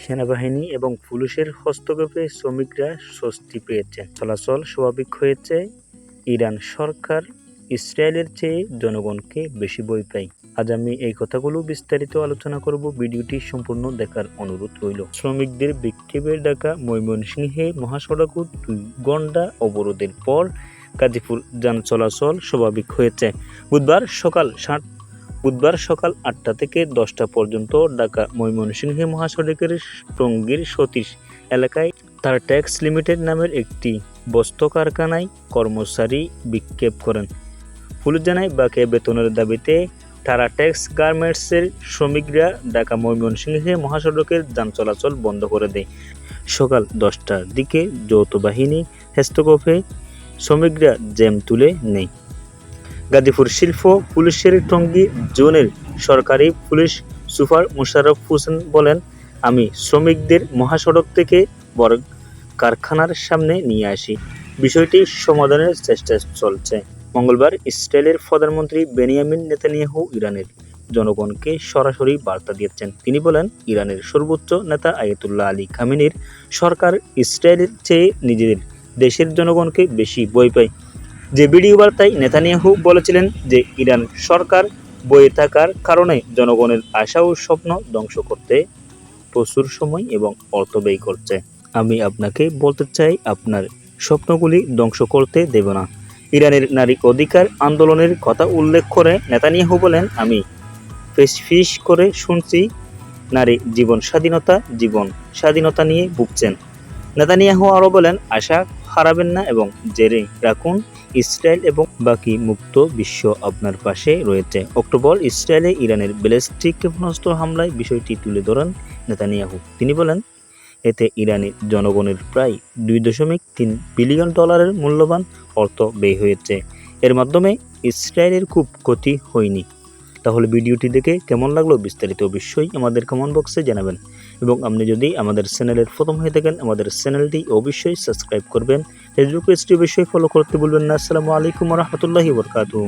সেনাবাহিনী এবং পুলিশের হস্তক্ষেপে শ্রমিকরা স্বস্তি পেয়েছেন, চলাচল স্বাভাবিক হয়েছে। ইরান সরকার ইসরায়েলের চেয়ে জনগণকে বেশি ভয় পায়। আজ আমি এই কথাগুলো বিস্তারিত আলোচনা করব, ভিডিওটি সম্পূর্ণ দেখার অনুরোধ রইল। শ্রমিকদের বিক্ষোভে ঢাকা ময়মনসিংহে মহাসড়ক 2 ঘণ্টা অবরোধের পর গাজীপুর যান চলাচল স্বাভাবিক হয়েছে। বুধবার সকাল 8টা থেকে 10টা পর্যন্ত ঢাকা ময়মনসিংহে মহাসড়কের টঙ্গীর সতীশ এলাকায় তারটেক্স লিমিটেড নামের একটি বস্ত্র কারখানায় কর্মচারী বিক্ষোভ করেন। পুলিশ জানায়, বাকি বেতনের দাবিতে তারটেক্স গার্মেন্টসের শ্রমিকরা ঢাকা ময়মনসিংহে মহাসড়কের যান চলাচল বন্ধ করে দেয়। সকাল 10টার দিকে যৌথ বাহিনী হস্তক্ষেপে শ্রমিকরা জ্যাম তুলে নেয়। গাজীপুর শিল্প পুলিশের টঙ্গী জোনের সরকারি পুলিশ সুপার মোশাররফ হোসেন বলেন, আমি শ্রমিকদের মহাসড়ক থেকে বড় কারখানার সামনে নিয়ে আসি। বিষয়টি সমাধানের চেষ্টা চলছে। মঙ্গলবার ইসরায়েলের প্রধানমন্ত্রী বেনিয়ামিন নেতানিয়াহু ইরানের জনগণকে সরাসরি বার্তা দিয়েছেন। তিনি বলেন, ইরানের সর্বোচ্চ নেতা আয়াতুল্লাহ আলী খামেনির সরকার ইসরায়েলের চেয়ে নিজেদের দেশের জনগণকে বেশি ভয় পায়। যে ভিডিও বার্তায় নেতানিয়াহু বলেছিলেন যে ইরান সরকার বয়ে থাকার কারণে জনগণের আশা ও স্বপ্ন ধ্বংস করতে প্রচুর সময় এবং অর্থ ব্যয় করছে। আমি আপনাকে বলতে চাই, আপনার স্বপ্নগুলি ধ্বংস করতে দেব না। ইরানের নারী অধিকার আন্দোলনের কথা উল্লেখ করে নেতানিয়াহু বলেন, আমি ফিস করে শুনছি নারী জীবন স্বাধীনতা নিয়ে ভুগছেন। নেতানিয়াহু আরও বলেন, আশা হারাবেন না এবং জেরে রাখুন, ইসরায়েল এবং বাকি মুক্ত বিশ্ব আপনার পাশে রয়েছে। অক্টোবর ইসরায়েলে ইরানের ব্যালিস্টিক ক্ষেপণাস্ত্র হামলায় বিষয়টি তুলে ধরেন নেতানিয়াহু। তিনি বলেন, এতে ইরানি জনগণের প্রায় $2.3 বিলিয়ন মূল্যবান অর্থ ব্যয় হয়েছে। এর মাধ্যমে ইসরায়েলের খুব ক্ষতি হয়নি। তাহলে ভিডিওটি দেখে কেমন লাগলো বিস্তারিত অবশ্যই আমাদের কমেন্ট বক্সে জানাবেন, এবং আপনি যদি আমাদের চ্যানেলের প্রথম হয়ে থাকেন আমাদের চ্যানেলটি অবশ্যই সাবস্ক্রাইব করবেন। ফেসবুক পেজটি অবশ্যই ফলো করতে ভুলবেন না। আসসালামু আলাইকুম ওয়া রাহমাতুল্লাহি ওয়া বারাকাতুহু।